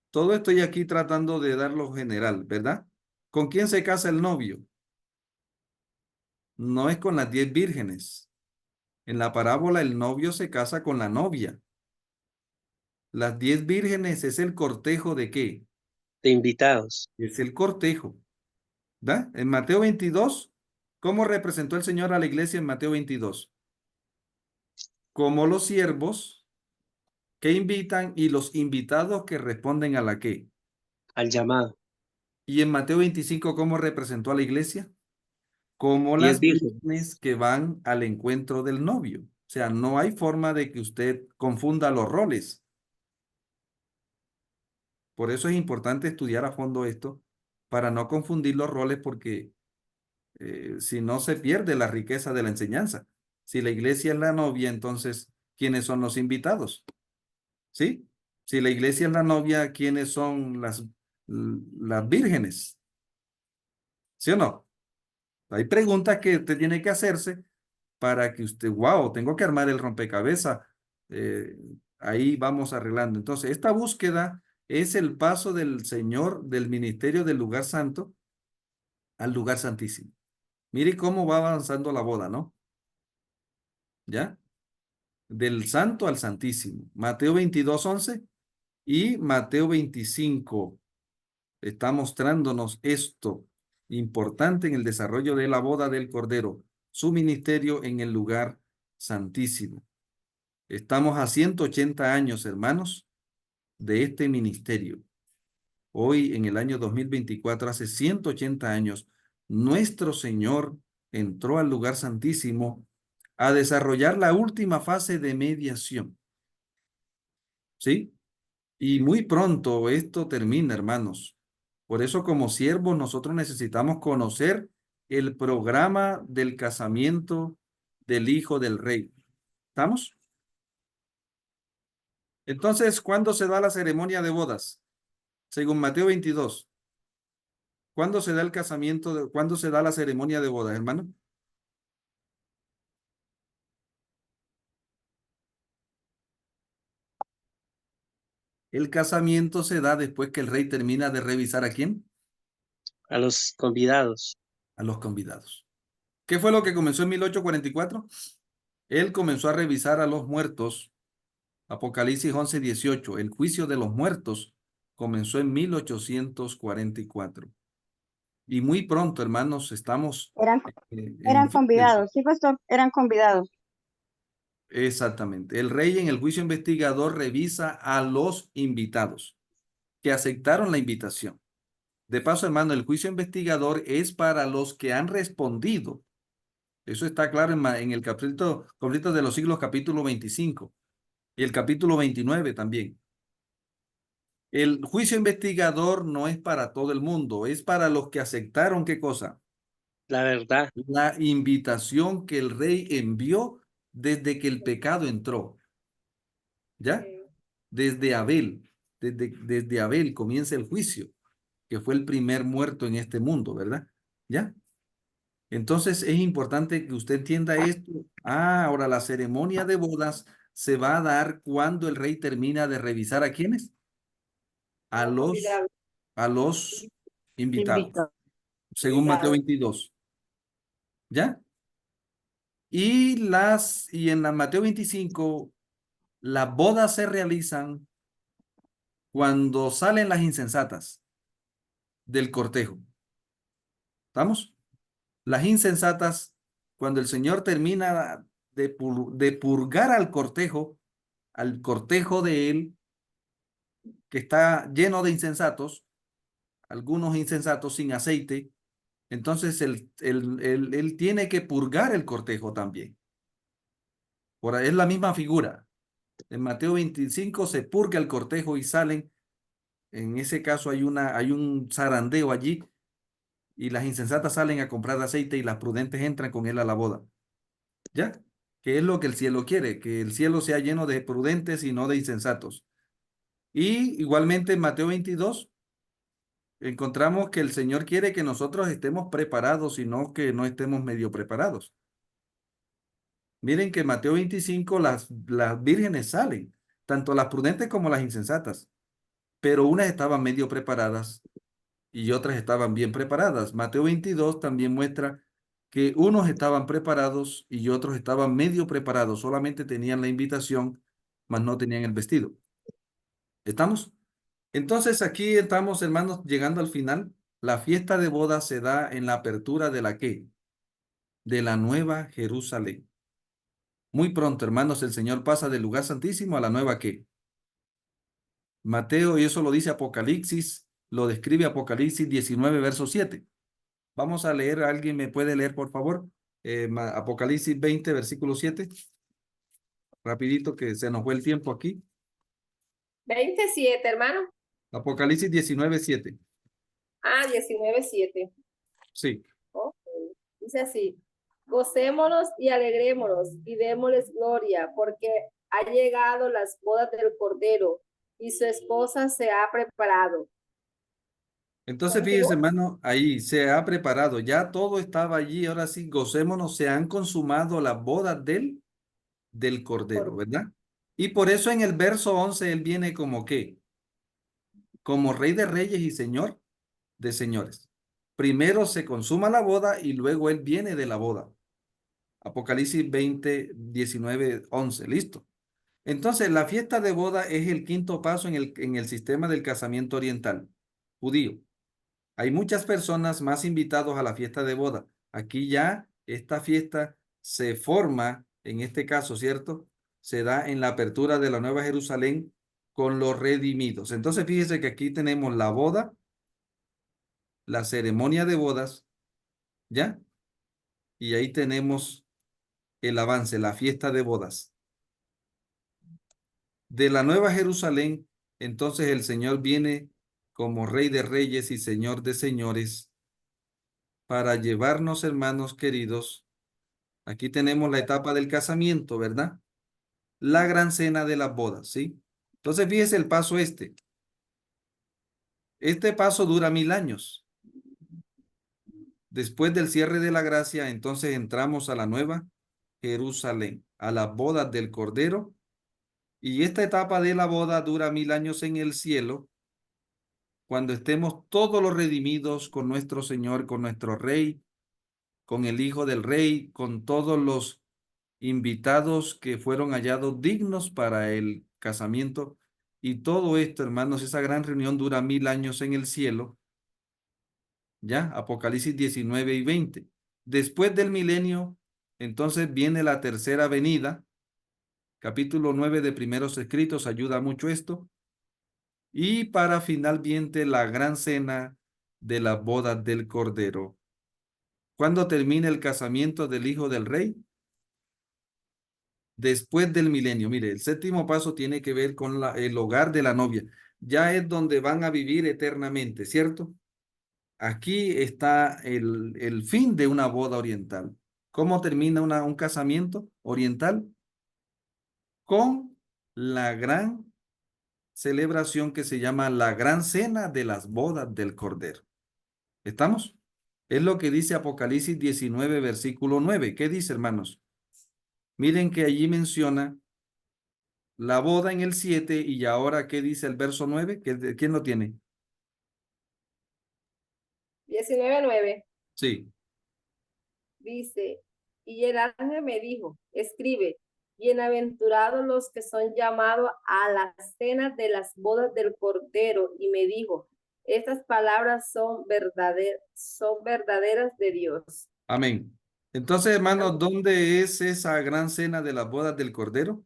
Todo estoy aquí tratando de dar lo general, ¿verdad? ¿Con quién se casa el novio? No es con las 10 vírgenes. En la parábola el novio se casa con la novia. Las 10 vírgenes es el cortejo ¿de qué? De invitados. Es el cortejo. ¿Da? En Mateo 22, ¿cómo representó el Señor a la iglesia en Mateo 22? Como los siervos que invitan y los invitados que responden a la qué. Al llamado. Y en Mateo 25, ¿cómo representó a la iglesia? Como 10 las vírgenes. vírgenes que van al encuentro del novio. O sea, no hay forma de que usted confunda los roles. Por eso es importante estudiar a fondo esto, para no confundir los roles, porque si no se pierde la riqueza de la enseñanza. Si la iglesia es la novia, entonces, ¿quiénes son los invitados? ¿Sí? Si la iglesia es la novia, ¿quiénes son las vírgenes? ¿Sí o no? Hay preguntas que usted tiene que hacerse para que usted, wow, tengo que armar el rompecabezas. Eh, ahí vamos arreglando. Entonces, esta búsqueda es el paso del Señor del ministerio del lugar santo al lugar santísimo. Mire cómo va avanzando la boda, ¿no? ¿Ya? Del santo al santísimo. Mateo 22:11 y Mateo 25 está mostrándonos esto importante en el desarrollo de la boda del Cordero, su ministerio en el lugar santísimo. Estamos a 180 años, hermanos, de este ministerio. Hoy, en el año 2024, hace 180 años, nuestro Señor entró al lugar santísimo a desarrollar la última fase de mediación. ¿Sí? Y muy pronto esto termina, hermanos. Por eso, como siervos, nosotros necesitamos conocer el programa del casamiento del Hijo del Rey. ¿Estamos? Entonces, ¿cuándo se da la ceremonia de bodas? Según Mateo 22. ¿Cuándo se da el casamiento? ¿Cuándo se da la ceremonia de bodas, hermano? El casamiento se da después que el rey termina de revisar ¿a quién? A los convidados. A los convidados. ¿Qué fue lo que comenzó en 1844? Él comenzó a revisar a los muertos. Apocalipsis 11:18. El juicio de los muertos comenzó en 1844. Y muy pronto, hermanos, estamos Eran en convidados, sí, pastor, eran convidados. Exactamente. El rey en el juicio investigador revisa a los invitados que aceptaron la invitación. De paso, hermano, el juicio investigador es para los que han respondido. Eso está claro en el conflicto de los siglos, capítulo 25 y el capítulo 29 también. El juicio investigador no es para todo el mundo, es para los que aceptaron, ¿qué cosa? La verdad. La invitación que el rey envió desde que el pecado entró. ¿Ya? Desde Abel, desde Abel comienza el juicio, que fue el primer muerto en este mundo, ¿verdad? ¿Ya? Entonces es importante que usted entienda esto. Ah, ahora la ceremonia de bodas se va a dar cuando el rey termina de revisar ¿a quiénes? A los, a los invitados, Invitado. según Mateo 22. ¿Ya? Y en la Mateo 25, las bodas se realizan cuando salen las insensatas del cortejo. ¿Estamos? Las insensatas, cuando el Señor termina de purgar al cortejo de él, que está lleno de insensatos, algunos insensatos sin aceite, entonces él tiene que purgar el cortejo también. Por ahí es la misma figura. En Mateo 25 se purga el cortejo y salen, en ese caso hay un zarandeo allí, y las insensatas salen a comprar aceite y las prudentes entran con él a la boda. ¿Ya? Que es lo que el cielo quiere, que el cielo sea lleno de prudentes y no de insensatos. Y igualmente en Mateo 22 encontramos que el Señor quiere que nosotros estemos preparados y no que no estemos medio preparados. Miren que en Mateo 25 las vírgenes salen, tanto las prudentes como las insensatas, pero unas estaban medio preparadas y otras estaban bien preparadas. Mateo 22 también muestra que unos estaban preparados y otros estaban medio preparados, solamente tenían la invitación, mas no tenían el vestido. ¿Estamos? Entonces aquí estamos, hermanos, llegando al final. La fiesta de boda se da en la apertura de la ¿qué? De la Nueva Jerusalén. Muy pronto, hermanos, el Señor pasa del lugar santísimo a la nueva ¿qué? Mateo, y eso lo dice Apocalipsis, lo describe Apocalipsis 19, verso 7. Vamos a leer, ¿alguien me puede leer, por favor? Apocalipsis 20, versículo 7. Rapidito que se nos fue el tiempo aquí. 27, hermano. Apocalipsis 19, 7. 19:7. Sí. Ok. Dice así: gocémonos y alegrémonos y démosles gloria, porque ha llegado las bodas del Cordero y su esposa se ha preparado. Entonces, fíjese, hermano, ahí se ha preparado, ya todo estaba allí, ahora sí, gocémonos, se han consumado las bodas del Cordero, ¿verdad? Y por eso en el verso 11 él viene como ¿qué? Como Rey de Reyes y Señor de Señores. Primero se consuma la boda y luego él viene de la boda. Apocalipsis 20, 19, 11, listo. Entonces, la fiesta de boda es el quinto paso en el sistema del casamiento oriental judío. Hay muchas personas más invitados a la fiesta de boda. Aquí ya esta fiesta se forma, en este caso, ¿cierto? Se da en la apertura de la Nueva Jerusalén con los redimidos. Entonces, fíjese que aquí tenemos la boda, la ceremonia de bodas, ¿ya? Y ahí tenemos el avance, la fiesta de bodas. De la Nueva Jerusalén, entonces el Señor viene como Rey de Reyes y Señor de Señores para llevarnos, hermanos queridos. Aquí tenemos la etapa del casamiento, ¿verdad? La gran cena de las bodas, ¿sí? Entonces, fíjese el paso este. Este paso dura 1000 años. Después del cierre de la gracia, entonces entramos a la Nueva Jerusalén, a las bodas del Cordero. Y esta etapa de la boda dura 1000 años en el cielo, cuando estemos todos los redimidos con nuestro Señor, con nuestro Rey, con el Hijo del Rey, con todos los invitados que fueron hallados dignos para el casamiento. Y todo esto, hermanos, esa gran reunión dura 1000 años en el cielo. ¿Ya? Apocalipsis 19 y 20. Después del milenio, entonces viene la tercera venida. Capítulo 9 de Primeros Escritos ayuda mucho esto. Y para finalmente la gran cena de las bodas del Cordero. ¿Cuándo termina el casamiento del Hijo del Rey? Después del milenio. Mire, el séptimo paso tiene que ver con el hogar de la novia. Ya es donde van a vivir eternamente, ¿cierto? Aquí está el fin de una boda oriental. ¿Cómo termina un casamiento oriental? Con la gran celebración que se llama la gran cena de las bodas del Cordero. ¿Estamos? Es lo que dice Apocalipsis 19, versículo 9. ¿Qué dice, hermanos? Miren que allí menciona la boda en el 7 y ahora, ¿qué dice el verso 9? ¿Quién lo tiene? 19:9 Sí. dice, y el ángel me dijo, escribe, bienaventurados los que son llamados a la cena de las bodas del Cordero. Y me dijo, estas palabras son verdaderas de Dios. Amén. Entonces, hermanos, ¿dónde es esa gran cena de las bodas del Cordero?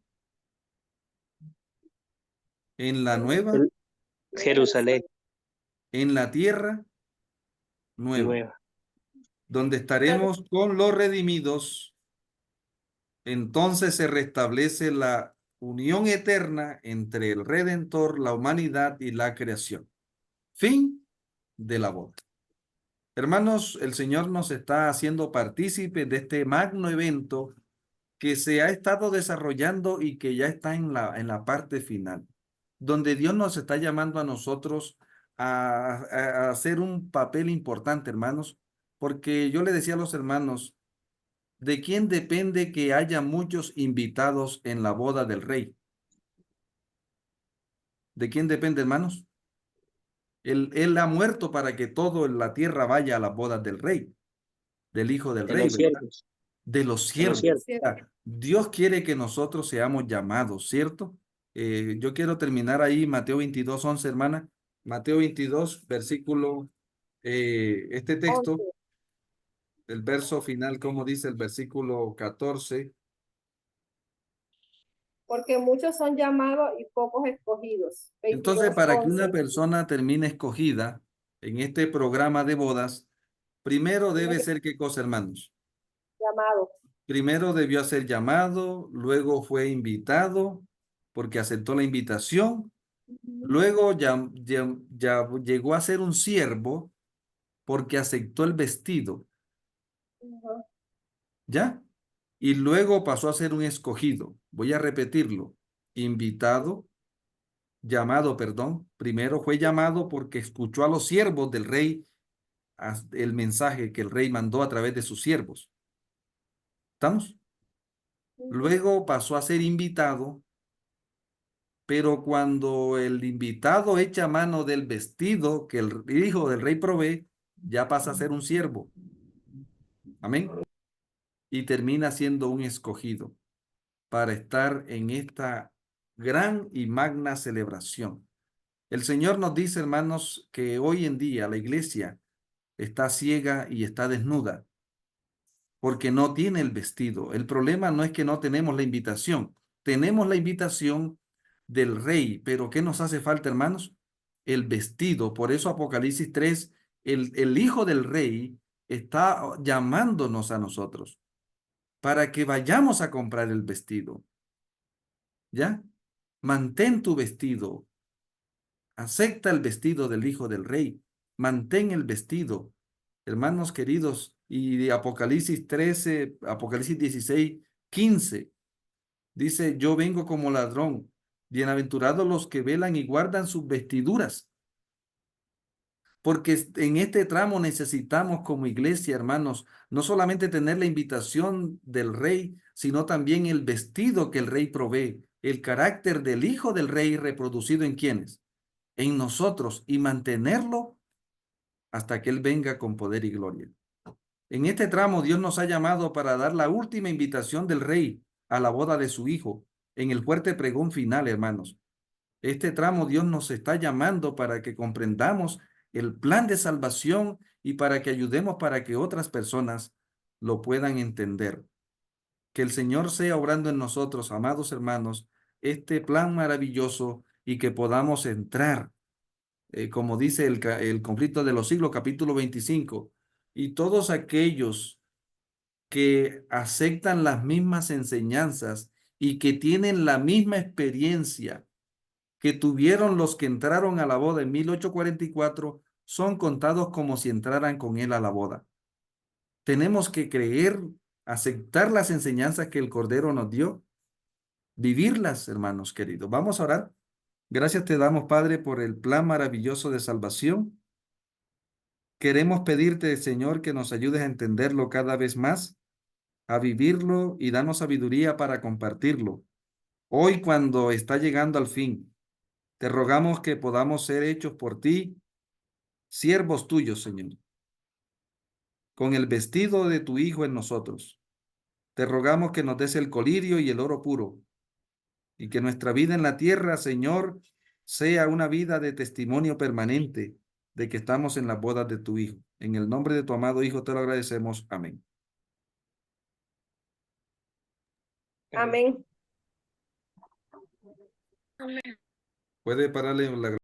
En la nueva, En Jerusalén en la tierra nueva, nueva. donde estaremos con los redimidos. Entonces se restablece la unión eterna entre el Redentor, la humanidad y la creación. Fin de la boda. Hermanos, el Señor nos está haciendo partícipes de este magno evento que se ha estado desarrollando y que ya está en la parte final, donde Dios nos está llamando a nosotros a hacer un papel importante, hermanos, porque yo le decía a los hermanos, ¿de quién depende que haya muchos invitados en la boda del rey? ¿De quién depende, hermanos? Él ha muerto para que todo en la tierra vaya a las bodas del rey, del hijo del De rey, los ¿verdad? siervos. De los De los siervos. siervos. O sea, Dios quiere que nosotros seamos llamados, ¿cierto? Yo quiero terminar ahí, Mateo 22, 11, hermana. Mateo 22, versículo, este texto, 11. el verso final, como dice el versículo 14. Porque muchos son llamados y pocos escogidos. Entonces, para que 22:11. una persona termine escogida en este programa de bodas, primero debe ser, ¿qué cosa, hermanos? Llamado. Primero debió ser llamado, luego fue invitado porque aceptó la invitación, luego ya llegó a ser un siervo porque aceptó el vestido, Ujú. ¿ya? Y luego pasó a ser un escogido. Voy a repetirlo. Invitado, llamado, perdón. Primero fue llamado porque escuchó a los siervos del rey el mensaje que el rey mandó a través de sus siervos. ¿Estamos? Luego pasó a ser invitado, pero cuando el invitado echa mano del vestido que el hijo del rey provee, ya pasa a ser un siervo. Amén. Y termina siendo un escogido para estar en esta gran y magna celebración. El Señor nos dice, hermanos, que hoy en día la iglesia está ciega y está desnuda porque no tiene el vestido. El problema no es que no tenemos la invitación. Tenemos la invitación del rey, pero ¿qué nos hace falta, hermanos? El vestido. Por eso Apocalipsis 3, el hijo del rey está llamándonos a nosotros para que vayamos a comprar el vestido. ¿Ya? Mantén tu vestido. Acepta el vestido del hijo del rey. Mantén el vestido. Hermanos queridos, y de Apocalipsis 13, Apocalipsis 16, 15, dice, yo vengo como ladrón. Bienaventurados los que velan y guardan sus vestiduras. Porque en este tramo necesitamos como iglesia, hermanos, no solamente tener la invitación del rey, sino también el vestido que el rey provee, el carácter del hijo del rey reproducido en quienes, en nosotros, y mantenerlo hasta que él venga con poder y gloria. En este tramo Dios nos ha llamado para dar la última invitación del rey a la boda de su hijo, en el fuerte pregón final, hermanos. Este tramo Dios nos está llamando para que comprendamos el plan de salvación y para que ayudemos para que otras personas lo puedan entender. Que el Señor sea obrando en nosotros, amados hermanos, este plan maravilloso y que podamos entrar, como dice el conflicto de los siglos, capítulo 25, y todos aquellos que aceptan las mismas enseñanzas y que tienen la misma experiencia que tuvieron los que entraron a la boda en 1844 son contados como si entraran con él a la boda. Tenemos que creer, aceptar las enseñanzas que el Cordero nos dio, vivirlas, hermanos queridos. Vamos a orar. Gracias te damos, Padre, por el plan maravilloso de salvación. Queremos pedirte, Señor, que nos ayudes a entenderlo cada vez más, a vivirlo y danos sabiduría para compartirlo. Hoy, cuando está llegando al fin, te rogamos que podamos ser hechos por ti, siervos tuyos, Señor, con el vestido de tu Hijo en nosotros. Te rogamos que nos des el colirio y el oro puro, y que nuestra vida en la tierra, Señor, sea una vida de testimonio permanente de que estamos en las bodas de tu Hijo. En el nombre de tu amado Hijo te lo agradecemos. Amén. Amén. Puede pararle la